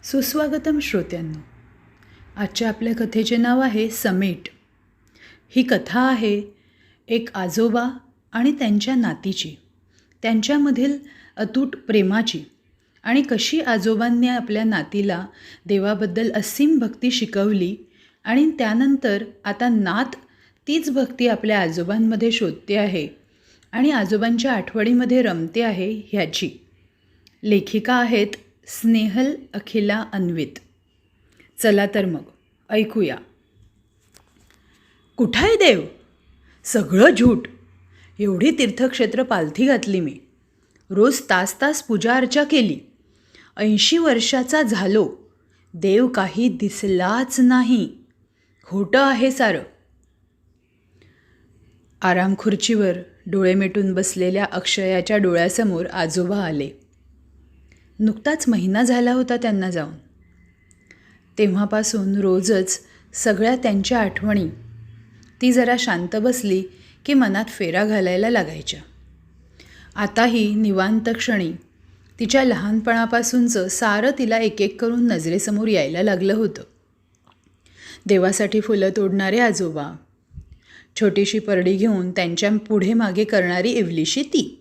सुस्वागतम श्रोत्यांनो. आजच्या आपल्या कथेचे नाव आहे समेट. ही कथा आहे एक आजोबा आणि त्यांच्या नातीची, त्यांच्यामधील अतूट प्रेमाची आणि कशी आजोबांनी आपल्या नातीला देवाबद्दल असीम भक्ती शिकवली आणि त्यानंतर आता नात तीच भक्ती आपल्या आजोबांमध्ये शोधते आहे आणि आजोबांच्या आठवणीमध्ये रमते आहे ह्याची. लेखिका आहेत स्नेहल अखिला अन्वित. चला तर मग ऐकूया. कुठाय देव? सगळं झूट. एवढी तीर्थक्षेत्र पालथी घातली मी. रोज तास तास पूजा अर्चा केली. 80 वर्षाचा झालो, देव काही दिसलाच नाही. खोटं आहे सारं. आरामखुर्चीवर डोळे मिटून बसलेल्या अक्षयाच्या डोळ्यासमोर आजोबा आले. नुकताच महिना झाला होता त्यांना जाऊन. तेव्हापासून रोजच सगळ्या त्यांच्या आठवणी ती जरा शांत बसली की मनात फेरा घालायला लागायच्या. आताही निवांत क्षणी तिच्या लहानपणापासूनचं सारं तिला एक एक करून नजरेसमोर यायला लागलं होतं. देवासाठी फुलं तोडणारे आजोबा, छोटीशी परडी घेऊन त्यांच्या पुढे मागे करणारी इवलीशी ती.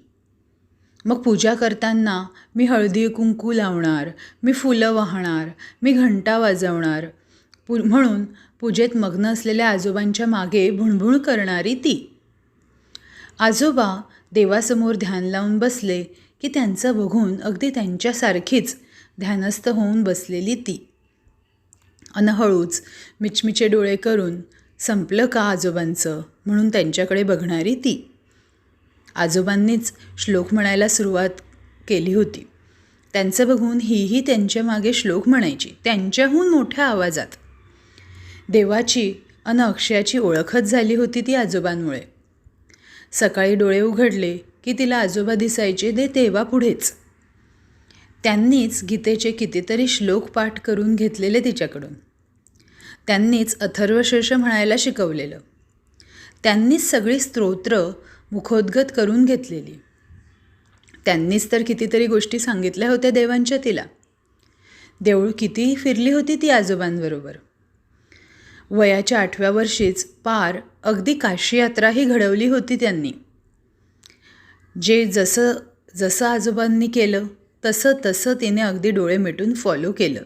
मग पूजा करताना मी हळदी कुंकू लावणार, मी फुलं वाहणार, मी घंटा वाजवणार म्हणून पूजेत मग्न असलेल्या आजोबांच्या मागे भुणभुण करणारी ती. आजोबा देवासमोर ध्यान लावून बसले की त्यांचं बघून अगदी त्यांच्यासारखीच ध्यानस्थ होऊन बसलेली ती. अन हळूच मिचमिचे डोळे करून संपलं का आजोबांचं म्हणून त्यांच्याकडे बघणारी ती. आजोबांनीच श्लोक म्हणायला सुरुवात केली होती. त्यांचं बघून हीही त्यांच्या मागे श्लोक म्हणायची, त्यांच्याहून मोठ्या आवाजात. देवाची अन अक्षयाची ओळखच झाली होती ती आजोबांमुळे. सकाळी डोळे उघडले की तिला आजोबा दिसायचे ते देवापुढेच. त्यांनीच गीतेचे कितीतरी श्लोक पाठ करून घेतलेले तिच्याकडून. त्यांनीच अथर्वशीर्ष म्हणायला शिकवलेलं. त्यांनीच सगळी स्तोत्र मुखोद्गत करून घेतलेली. त्यांनीच तर कितीतरी गोष्टी सांगितल्या होत्या देवांच्या तिला. देऊळ किती फिरली होती ती आजोबांबरोबर. वयाच्या 8व्या वर्षीच पार अगदी काशी यात्राही घडवली होती त्यांनी. जे जसं जसं आजोबांनी केलं तसं तसं तिने अगदी डोळे मिटून फॉलो केलं.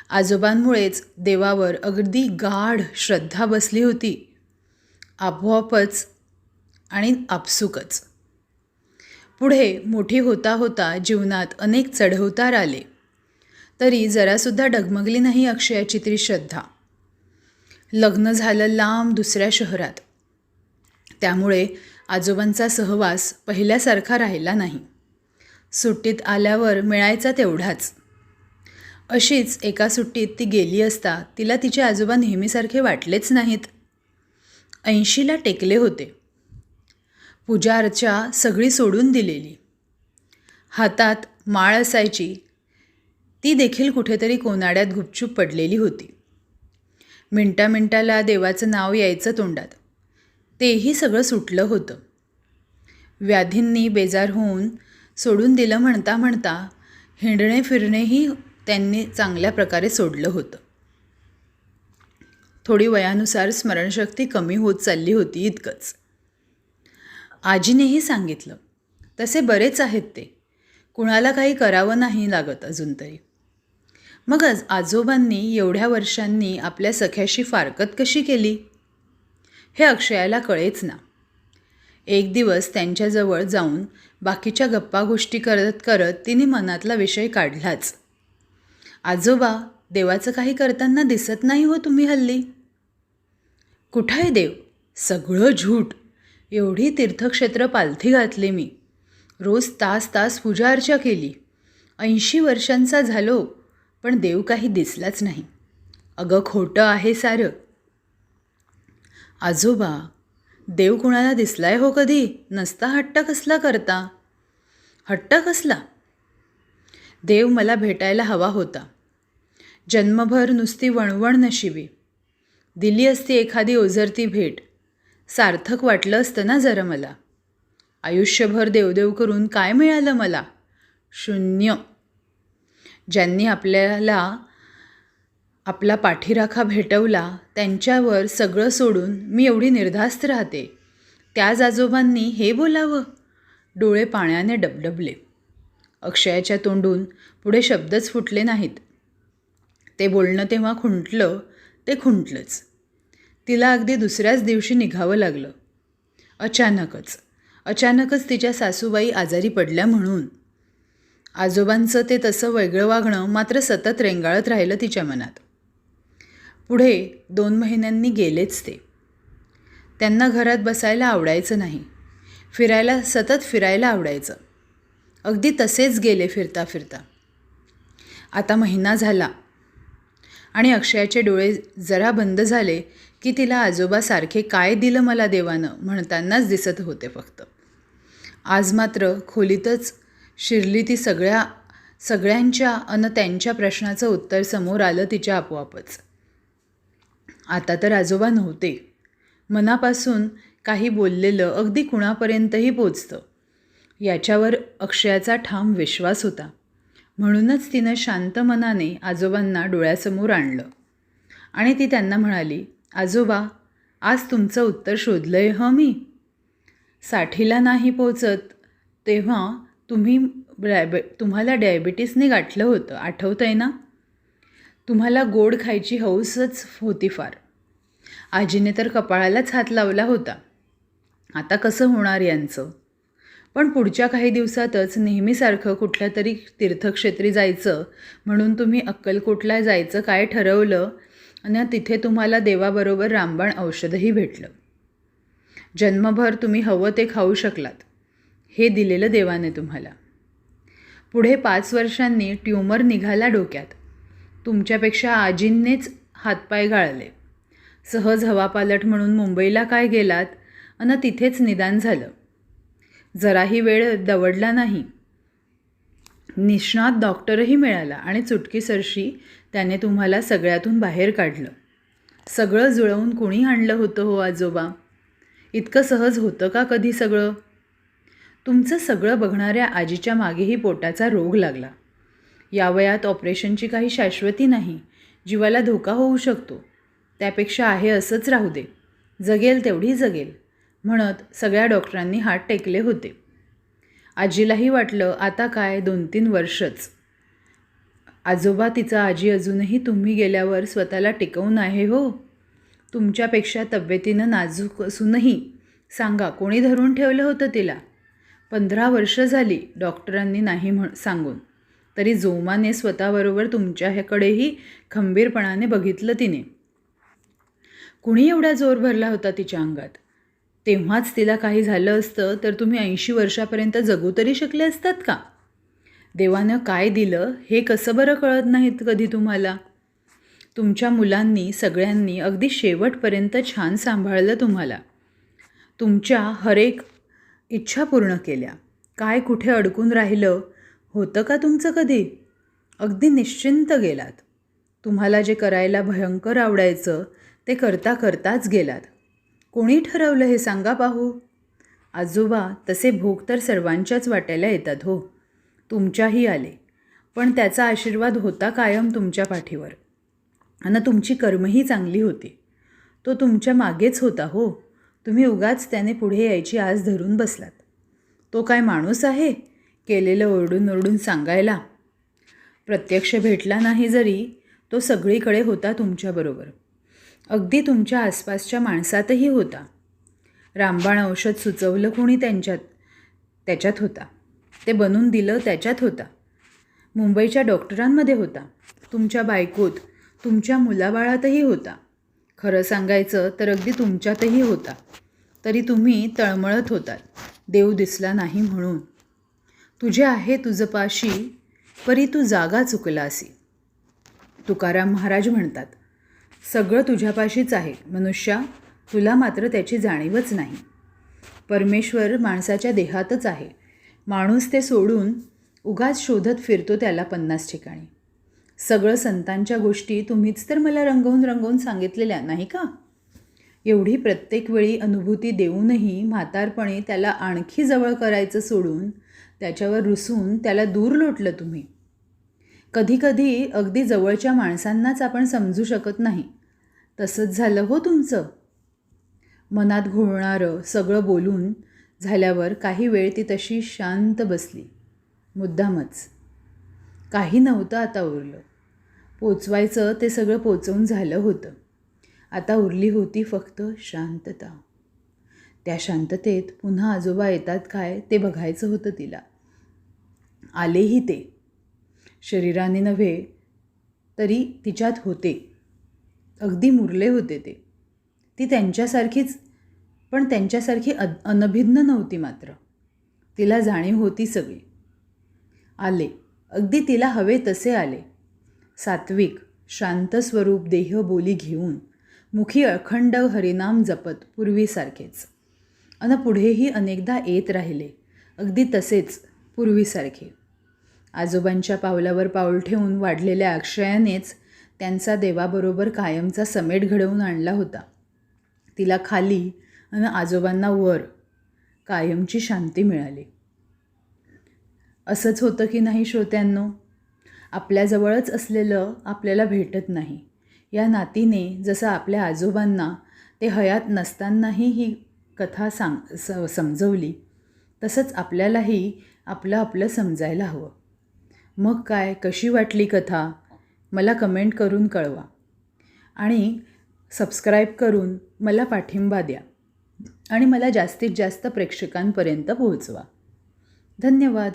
आजोबांमुळेच देवावर अगदी गाढ श्रद्धा बसली होती, आपोआपच आणि आपसुकच. पुढे मोठी होता होता जीवनात अनेक चढउतार आले तरी जरासुद्धा डगमगली नाही अक्षयाची ती श्रद्धा. लग्न झालं लांब दुसऱ्या शहरात, त्यामुळे आजोबांचा सहवास पहिल्यासारखा राहिला नाही. सुट्टीत आल्यावर मिळायचा तेवढाच. अशीच एका सुट्टीत ती गेली असता तिला तिचे आजोबा नेहमीसारखे वाटलेच नाहीत. 80ला टेकले होते. पूजा अर्चा सगळी सोडून दिलेली. हातात माळ असायची, ती देखील कुठेतरी कोनाड्यात गुपचूप पडलेली होती. मिनटाला देवाचं नाव यायचं तोंडात, तेही सगळं सुटलं होतं. व्याधींनी बेजार होऊन सोडून दिलं म्हणता म्हणता हिंडणे फिरणेही त्यांनी चांगल्या प्रकारे सोडलं होतं. थोडी वयानुसार स्मरणशक्ती कमी होत चालली होती इतकंच. आजीनेही सांगितलं, तसे बरेच आहेत ते, कुणाला काही करावं नाही लागत अजून तरी. मग आजोबांनी एवढ्या वर्षांनी आपल्या सख्याशी फारकत कशी केली हे अक्षयाला कळेच ना. एक दिवस त्यांच्याजवळ जाऊन बाकीच्या गप्पा गोष्टी करत करत तिने मनातला विषय काढलाच. आजोबा, देवाचं काही करताना दिसत नाही हो तुम्ही हल्ली. कुठाय देव? सगळं झूट. एवढी तीर्थक्षेत्र पालथी घातली मी. रोज तास तास पूजा अर्चा केली. 80 वर्षांचा झालो, पण देव काही दिसलाच नाही. अगं खोटं आहे सारं. आजोबा, देव कुणाला दिसलाय हो कधी? नसता हट्ट कसला करता? हट्ट कसला? देव मला भेटायला हवा होता. जन्मभर नुसती वणवण नशिबी. दिली असती एखादी ओझरती भेट, सार्थक वाटलं असतं ना जरा मला. आयुष्यभर देवदेव करून काय मिळालं मला? शून्य. ज्यांनी आपल्याला आपला पाठीराखा भेटवला त्यांच्यावर सगळं सोडून मी एवढी निर्धास्त राहते, त्याच आजोबांनी हे बोलावं? डोळे पाण्याने डबडबले. अक्षयाच्या तोंडून पुढे शब्दच फुटले नाहीत. ते बोलणं तेव्हा खुंटलं ते खुंटलंच. तिला अगदी दुसऱ्याच दिवशी निघावं लागलं. अचानकच तिच्या सासूबाई आजारी पडल्या म्हणून. आजोबांचं ते तसं वेगळं वागणं मात्र सतत रेंगाळत राहिलं तिच्या मनात. पुढे 2 महिन्यांनी गेलेच ते. त्यांना घरात बसायला आवडायचं नाही. सतत फिरायला आवडायचं. अगदी तसेच गेले फिरता फिरता. आता महिना झाला आणि अक्षयाचे डोळे जरा बंद झाले की तिला आजोबा सारखे काय दिलं मला देवानं म्हणतानाच दिसत होते फक्त. आज मात्र खोलीतच शिरली ती सगळ्यांच्या अन त्यांच्या प्रश्नाचं उत्तर समोर आलं तिच्या आपोआपच. आता तर आजोबा नव्हते. मनापासून काही बोललेलं अगदी कुणापर्यंतही पोचतं याच्यावर अक्षयाचा ठाम विश्वास होता. म्हणूनच तिनं शांत मनाने आजोबांना डोळ्यासमोर आणलं आणि ती त्यांना म्हणाली, आजोबा, आज तुमचं उत्तर शोधलंय मी. 60ला नाही पोचत तेव्हा तुम्हाला डायबिटीसने गाठलं होतं, आठवतंय ना? तुम्हाला गोड खायची हौसच होती फार. आजीने तर कपाळालाच हात लावला होता. आता कसं होणार यांचं? पण पुढच्या काही दिवसातच नेहमीसारखं कुठल्या तरी तीर्थक्षेत्री जायचं म्हणून तुम्ही अक्कलकोटला जायचं काय ठरवलं आणि तिथे तुम्हाला देवाबरोबर रामबाण औषधही भेटलं. जन्मभर तुम्ही हवं ते खाऊ शकलात. हे दिलेलं देवाने तुम्हाला. पुढे 5 वर्षांनी ट्यूमर निघाला डोक्यात. तुमच्यापेक्षा आजींनेच हातपाय गाळले. सहज हवापालट म्हणून मुंबईला काय गेलात आणि तिथेच निदान झालं. जराही वेळ दवडला नाही. निष्णात डॉक्टरही मिळाला आणि चुटकीसरशी त्याने तुम्हाला सगळ्यातून बाहेर काढलं. सगळं जुळवून कुणी आणलं होतं हो आजोबा? इतकं सहज होतं का कधी सगळं? तुमचं सगळं बघणाऱ्या आजीच्या मागेही पोटाचा रोग लागला. या वयात ऑपरेशनची काही शाश्वती नाही. जीवाला धोका होऊ शकतो. त्यापेक्षा आहे असंच राहू दे. जगेल तेवढी जगेल म्हणत सगळ्या डॉक्टरांनी हात टेकले होते. आजीलाही वाटलं आता काय 2-3 वर्षच. आजोबा, तिचा आजी अजूनही तुम्ही गेल्यावर स्वतःला टिकवून आहे हो. तुमच्यापेक्षा तब्येतीनं नाजूक असूनही सांगा कोणी धरून ठेवलं होतं तिला? 15 वर्ष झाली डॉक्टरांनी नाही सांगून. तरी जोमाने स्वतःबरोबर तुमच्याकडेही खंबीरपणाने बघितलं तिने. कुणी एवढा जोर भरला होता तिच्या अंगात? तेव्हाच तिला काही झालं असतं तर तुम्ही 80 वर्षापर्यंत जगू तरी शकले असतात का? देवानं काय दिलं हे कसं बरं कळत नाहीत कधी तुम्हाला? तुमच्या मुलांनी सगळ्यांनी अगदी शेवटपर्यंत छान सांभाळलं तुम्हाला. तुमच्या हरेक इच्छा पूर्ण केल्या. काय कुठे अडकून राहिलं होतं का तुमचं कधी? अगदी निश्चिंत गेलात. तुम्हाला जे करायला भयंकर आवडायचं ते करताच गेलात. कोणी ठरवलं हे सांगा पाहू? आजोबा, तसे भोग तर सर्वांच्याच वाट्याला येतात हो. तुमच्याही आले. पण त्याचा आशीर्वाद होता कायम तुमच्या पाठीवर. आणि तुमची कर्मही चांगली होती. तो तुमच्या मागेच होता हो. तुम्ही उगाच त्याने पुढे यायची आस धरून बसलात. तो काय माणूस आहे केलेलं ओरडून सांगायला? प्रत्यक्ष भेटला नाही जरी तो सगळीकडे होता तुमच्याबरोबर. अगदी तुमच्या आसपासच्या माणसातही होता. रामबाण औषध सुचवलं कोणी त्याच्यात होता. ते बनवून दिलं त्याच्यात होता. मुंबईच्या डॉक्टरांमध्ये होता. तुमच्या बायकोत, तुमच्या मुलाबाळातही होता. खरं सांगायचं तर अगदी तुमच्यातही होता. तरी तुम्ही तळमळत होतात देव दिसला नाही म्हणून. तुझे आहे तुझं पाशी परी तू जागा चुकलासी. तुकाराम महाराज म्हणतात, सगळं तुझ्यापाशीच आहे मनुष्या, तुला मात्र त्याची जाणीवच नाही. परमेश्वर माणसाच्या देहातच आहे. माणूस ते सोडून उगाच शोधत फिरतो त्याला 50 ठिकाणी. सगळं संतांच्या गोष्टी तुम्हीच तर मला रंगवून सांगितलेल्या नाही का? एवढी प्रत्येक वेळी अनुभूती देऊनही म्हातारपणे त्याला आणखी जवळ करायचं सोडून त्याच्यावर रुसून त्याला दूर लोटलं तुम्ही. कधीकधी अगदी जवळच्या माणसांनाच आपण समजू शकत नाही. तसंच झालं हो तुमचं. मनात घोळणारं सगळं बोलून झाल्यावर काही वेळ ती तशी शांत बसली. मुद्दामच. काही नव्हतं आता उरलं. पोचवायचं ते सगळं पोचवून झालं होतं. आता उरली होती फक्त शांतता. त्या शांततेत पुन्हा आजोबा येतात काय ते बघायचं होतं तिला. आलेही ते. शरीराने नव्हे तरी तिच्यात होते. अगदी मुरले होते ते. ती त्यांच्यासारखीच, पण त्यांच्यासारखी अनभिज्ञ नव्हती मात्र. तिला जाणीव होती सगळी. आले. अगदी तिला हवे तसे आले. सात्विक शांत स्वरूप देह बोली घेऊन मुखी अखंड हरिनाम जपत पूर्वीसारखेच. अन पुढेही अनेकदा येत राहिले अगदी तसेच पूर्वीसारखे. आजोबांच्या पावलावर पाऊल ठेवून वाढलेल्या अक्षयानेच त्यांचा देवाबरोबर कायमचा समेट घडवून आणला होता. तिला खाली आणि आजोबांना वर कायमची शांती मिळाली. असंच होतं की नाही श्रोत्यांनो? आपल्याजवळच असलेलं आपल्याला भेटत नाही. या नातीने जसं आपल्या आजोबांना ते हयात नसतानाही ही कथा समजवली, तसंच आपल्यालाही आपलं आपलं समजायला हवं. मग काय, कशी वाटली कथा? मला कमेंट करून कळवा आणि सबस्क्राईब करून मला पाठिंबा द्या आणि मला जास्तीत जास्त प्रेक्षकांपर्यंत पोहोचवा. धन्यवाद.